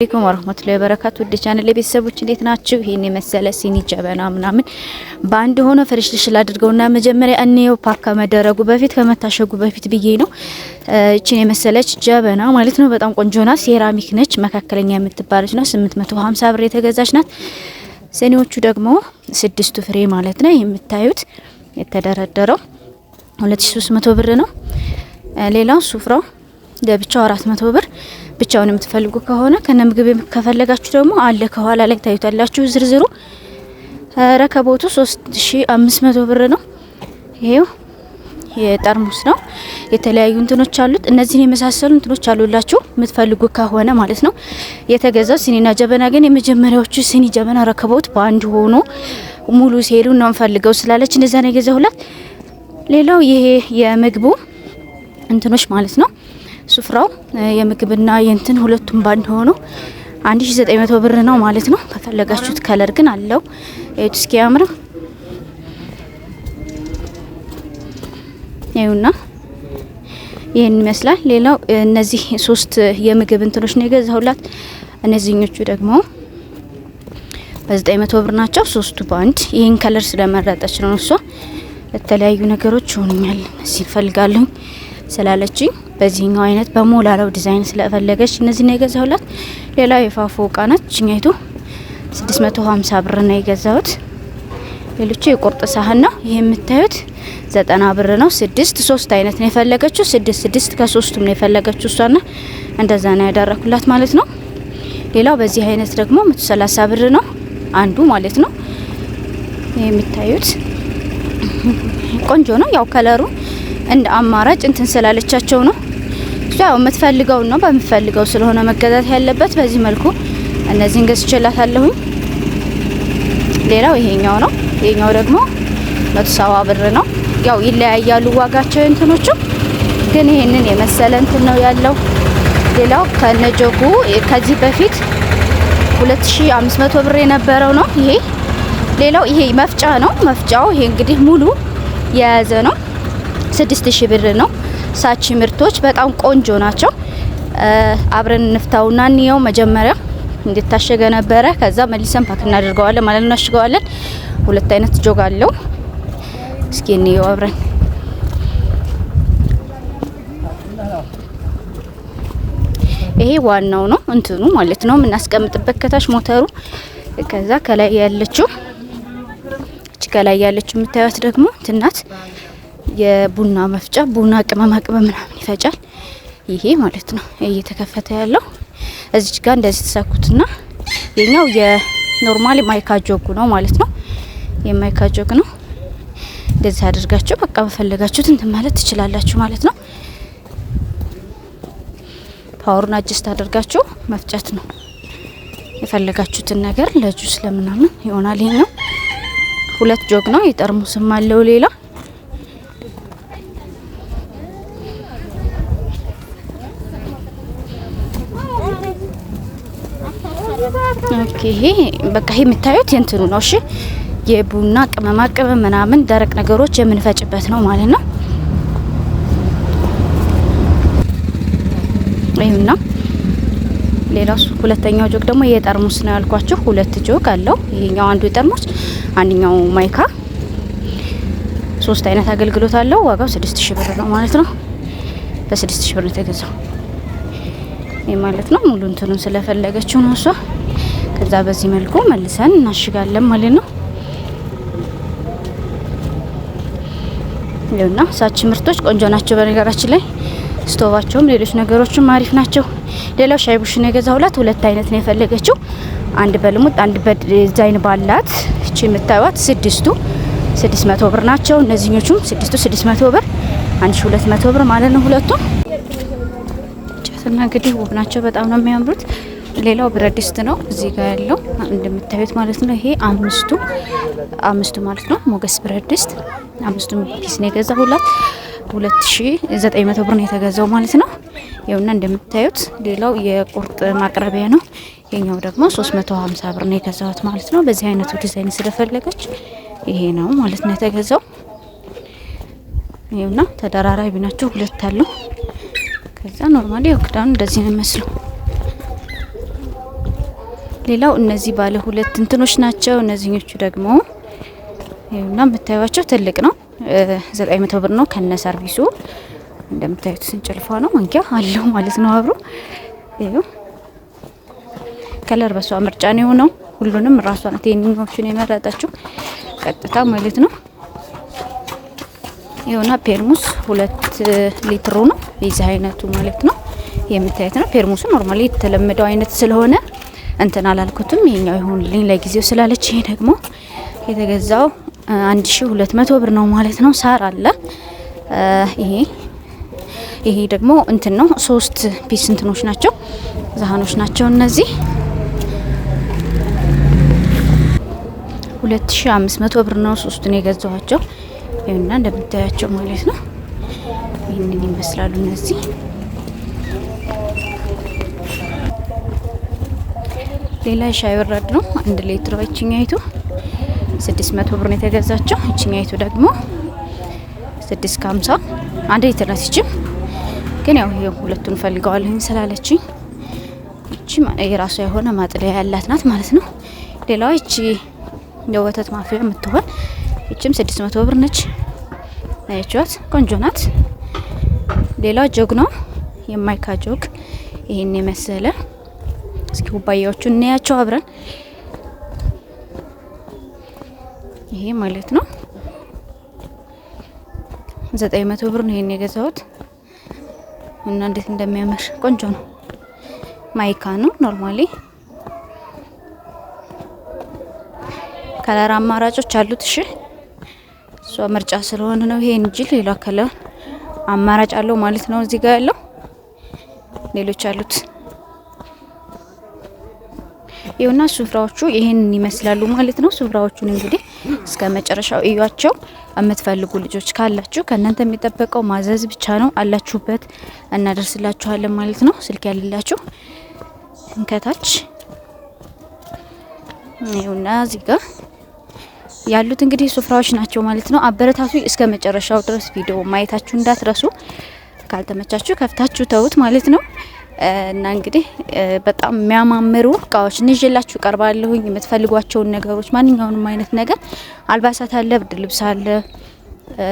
አለይኩም ወራህመቱላሂ ወበረካቱ ወደ ቻናል ለቤተሰቦች እንዴት ናችሁ? ይሄን የመሰለ ሲኒ ጀበና ምናምን ባንድ ሆኖ ፍሬሽ ላድርገውና መጀመሪያ እንየው ፓካ መደረጉ በፊት ከመታሸጉ በፊት ብዬ ነው። እቺን የመሰለች ጀበና ማለት ነው። በጣም ቆንጆ ናት። ሴራሚክ ነች። መካከለኛ የምትባለች ናት። 850 ብር የተገዛች ናት። ሲኒዎቹ ደግሞ 6 ፍሬ ማለት ነው። የምታዩት የተደረደረው 2300 ብር ነው። ሌላው ሱፍራው ለብቻው 400 ብር። ብቻውን የምትፈልጉ ከሆነ ከነ ምግብ ከፈለጋችሁ ደግሞ አለ ከኋላ ላይ ታዩታላችሁ ዝርዝሩ። ረከቦቱ 3500 ብር ነው። ይሄው የጠርሙስ ነው። የተለያዩ እንትኖች አሉት። እነዚህን የመሳሰሉ እንትኖች አሉላችሁ የምትፈልጉ ከሆነ ማለት ነው። የተገዛው ሲኒና ጀበና ግን የመጀመሪያዎቹ ሲኒ ጀበና ረከቦት በአንድ ሆኖ ሙሉ ሴሉ ነው ፈልገው ስላለች እንደዛ ነው የገዛሁላት። ሌላው ይሄ የምግቡ እንትኖች ማለት ነው። ሱፍራው የምግብና የእንትን ሁለቱም ባንድ ሆኖ 1900 ብር ነው ማለት ነው። ከፈለጋችሁት ከለር ግን አለው። እዩት እስኪ ያምር ይሁንና ይሄን ይመስላል። ሌላው እነዚህ 3 የምግብ እንትኖች ነው የገዛሁላት። እነዚህኞቹ ደግሞ በ900 ብር ናቸው። 3ቱ ባንድ ይሄን ከለር ስለመረጠች ነው እሷ። የተለያዩ ነገሮች ሆነኛል እዚህ ፈልጋለሁ ስላለችኝ በዚህኛው አይነት በሞላላው ዲዛይን ስለፈለገች እነዚህ ነው የገዛሁላት። ሌላው የፋፎ እቃ ነች። እኛይቱ 650 ብር ነው የገዛሁት። ሌሎቹ የቁርጥ ሳህን ነው። ይሄ የምታዩት 90 ብር ነው። 3 አይነት ነው የፈለገችው። 6 ከ3ቱም ነው የፈለገችው እሷና እንደዛ ነው ያደረኩላት ማለት ነው። ሌላው በዚህ አይነት ደግሞ 130 ብር ነው አንዱ ማለት ነው። ይሄ የምታዩት ቆንጆ ነው። ያው ከለሩ እንደ አማራጭ እንትን ስላለቻቸው ነው። ያው የምትፈልገው ነው በምትፈልገው ስለሆነ መገዛት ያለበት። በዚህ መልኩ እነዚህን ገዝቼላታለሁ። ሌላው ይሄኛው ነው። ይሄኛው ደግሞ 170 ብር ነው። ያው ይለያያሉ ዋጋቸው እንትኖቹ ግን ይሄንን የመሰለ እንትን ነው ያለው። ሌላው ከነጆጉ ከዚህ በፊት 2500 ብር የነበረው ነው ይሄ። ሌላው ይሄ መፍጫ ነው። መፍጫው ይሄ እንግዲህ ሙሉ የያዘ ነው። 6000 ብር ነው። ሳቺ ምርቶች በጣም ቆንጆ ናቸው። አብረን እንፍታውና እንየው። መጀመሪያ እንድታሸገ ነበረ። ከዛ መልሰን ፓክ እናደርገዋለን ማለት ነው። እናሽገዋለን። 2 አይነት ጆግ አለው። እስኪ እንየው አብረን። ይሄ ዋናው ነው እንትኑ ማለት ነው የምናስቀምጥበት ከታች ሞተሩ። ከዛ ከላይ ያለችው ከላይ ያለችው የምታዩት ደግሞ ትናት የቡና መፍጫ ቡና ቅመማ ቅመም ምናምን ይፈጫል። ይሄ ማለት ነው እየተከፈተ ያለው እዚች ጋር እንደዚህ ተሰኩትና የኛው የኖርማል ማይካ ጆግ ነው ማለት ነው። የማይካ ጆግ ነው። እንደዚህ አድርጋችሁ በቃ በፈለጋችሁት እንትን ማለት ትችላላችሁ ማለት ነው። ፓወሩን አጅስት አድርጋችሁ መፍጨት ነው የፈለጋችሁትን ነገር ለጁስ ለምናምን ይሆናል። ይሄ ነው 2 ጆግ ነው። የጠርሙስም አለው ሌላ። ኦኬ ይሄ በቃ ይሄ የምታዩት የእንትኑ ነው። እሺ የቡና ቅመማ ቅመም ምናምን ደረቅ ነገሮች የምንፈጭበት ነው ማለት ነው። ይሄና ሌላው ሁለተኛው ጆግ ደግሞ የጠርሙስ ነው ያልኳችሁ። 2 ጆግ አለው። ይሄኛው አንዱ የጠርሙስ አንደኛው ማይካ 3 አይነት አገልግሎት አለው። ዋጋው 6000 ብር ነው ማለት ነው። በ6000 ብር የተገዛው ይሄ ማለት ነው። ሙሉ እንትኑን ስለፈለገችው ነው እሷ። ከዛ በዚህ መልኩ መልሰን እናሽጋለን ማለት ነው። ይኸውና ሳቺ ምርቶች ቆንጆ ናቸው በነገራችን ላይ። ስቶቫቸውም ሌሎች ነገሮችም አሪፍ ናቸው። ሌላው ሻይ ቡሽ ነው የገዛሁላት። 2 አይነት ነው የፈለገችው። አንድ በልሙጥ አንድ በዲዛይን ባላት። እቺ የምታዩት 6ቱ 600 ብር ናቸው። እነዚህኞቹም 6ቱ 600 ብር 1200 ብር ማለት ነው ሁለቱም። ጨትና እንግዲህ ውብ ናቸው። በጣም ነው የሚያምሩት። ሌላው ብረት ድስት ነው እዚህ ጋር ያለው እንደምታዩት ማለት ነው። ይሄ አምስቱ ማለት ነው ሞገስ ብረት ድስት 5ቱም ፒስ ነው የገዛሁላት። 2900 ብር ነው የተገዛው ማለት ነው። ይኸውና እንደምታዩት ሌላው የቁርጥ ማቅረቢያ ነው። የኛው ደግሞ 350 ብር ነው የገዛሁት ማለት ነው። በዚህ አይነቱ ዲዛይን ስለፈለገች ይሄ ነው ማለት ነው የተገዛው። ይኸውና ተደራራቢ ናቸው 2 አሉ። ከዛ ኖርማሊ ያው ክዳኑ እንደዚህ ነው የሚመስለው። ሌላው እነዚህ ባለ ሁለት እንትኖች ናቸው። እነዚህኞቹ ደግሞ ይኸውና የምታዩቸው ትልቅ ነው። 900 ብር ነው ከነ ሰርቪሱ። እንደምታዩት ስንጭልፋ ነው ማንኪያ አለው ማለት ነው አብሮ። ይኸው ከለር በሷ ምርጫ ነው የሆነው። ሁሉንም ራሷ ናት የኒኞቹን የመረጠችው ቀጥታ ማለት ነው። ይኸውና ፔርሙስ 2 ሊትሩ ነው የዚህ አይነቱ ማለት ነው። የምታዩት ነው ፔርሙሱ ኖርማሊ የተለመደው አይነት ስለሆነ እንትን አላልኩትም። ይሄኛው ይሁንልኝ ለጊዜው ስላለች ይሄ ደግሞ የተገዛው 1200 ብር ነው ማለት ነው። ሳር አለ። ይሄ ደግሞ እንትን ነው 3 ፒስ እንትኖች ናቸው ዛሃኖች ናቸው እነዚህ 2500 ብር ነው ሶስቱን የገዛኋቸው። ይሄና እንደምታያቸው ማለት ነው ይሄንን ይመስላሉ እነዚህ። ሌላ ሻይ በራድ ነው 1 ሊትር እቺኛይቱ 600 ብር ነው የተገዛቸው። እቺኛይቱ ደግሞ 650 1 ሊትር ናት። እቺም ግን ያው ይሄ ሁለቱን ፈልገዋለኝ ስላለችኝ እቺ የራሷ የሆነ ማጥለያ ያላት ናት ማለት ነው። ሌላው እቺ የወተት ማፍያ የምትሆን እቺም 600 ብር ነች። አያችኋት ቆንጆ ናት። ሌላው ጆግ ነው የማይካ ጆግ ይሄን የመሰለ። እስኪ ኩባያዎቹን እናያቸው አብረን። ይሄ ማለት ነው 900 ብር ነው ይሄን የገዛሁት እና እንዴት እንደሚያምር ቆንጆ ነው። ማይካ ነው ኖርማሊ። ከለር አማራጮች አሉት። እሺ እሷ ምርጫ ስለሆነ ነው ይሄ እንጂ ሌላ ከለር አማራጭ አለው ማለት ነው። እዚህ ጋር ያለው ሌሎች አሉት። ይሁንና ሱፍራዎቹ ይሄንን ይመስላሉ ማለት ነው። ሱፍራዎቹን እንግዲህ እስከ መጨረሻው እዩዋቸው። የምትፈልጉ ልጆች ካላችሁ ከእናንተ የሚጠበቀው ማዘዝ ብቻ ነው። አላችሁበት እናደርስላችኋለን ማለት ነው። ስልክ ያለላችሁ እንከታች ይሁንና እዚህ ጋር ያሉት እንግዲህ ሱፍራዎች ናቸው ማለት ነው። አበረታቱ እስከ መጨረሻው ድረስ ቪዲዮ ማየታችሁ እንዳትረሱ። ካልተመቻችሁ ከፍታችሁ ተውት ማለት ነው። እና እንግዲህ በጣም የሚያማምሩ እቃዎች ይዤላችሁ ቀርባለሁኝ። የምትፈልጓቸውን ነገሮች ማንኛውንም አይነት ነገር አልባሳት አለ፣ ብርድ ልብስ አለ፣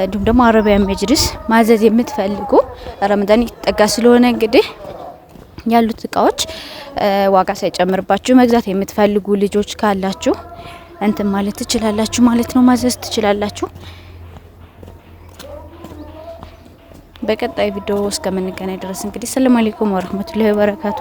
እንዲሁም ደግሞ አረቢያን መጅልስ ማዘዝ የምትፈልጉ ረመዳን ይጠጋ ስለሆነ እንግዲህ ያሉት እቃዎች ዋጋ ሳይጨምርባችሁ መግዛት የምትፈልጉ ልጆች ካላችሁ እንትን ማለት ትችላላችሁ ማለት ነው። ማዘዝ ትችላላችሁ። በቀጣይ ቪዲዮ እስከምንገናኝ ድረስ እንግዲህ ሰላም አለይኩም ወራህመቱላሂ ወበረካቱ።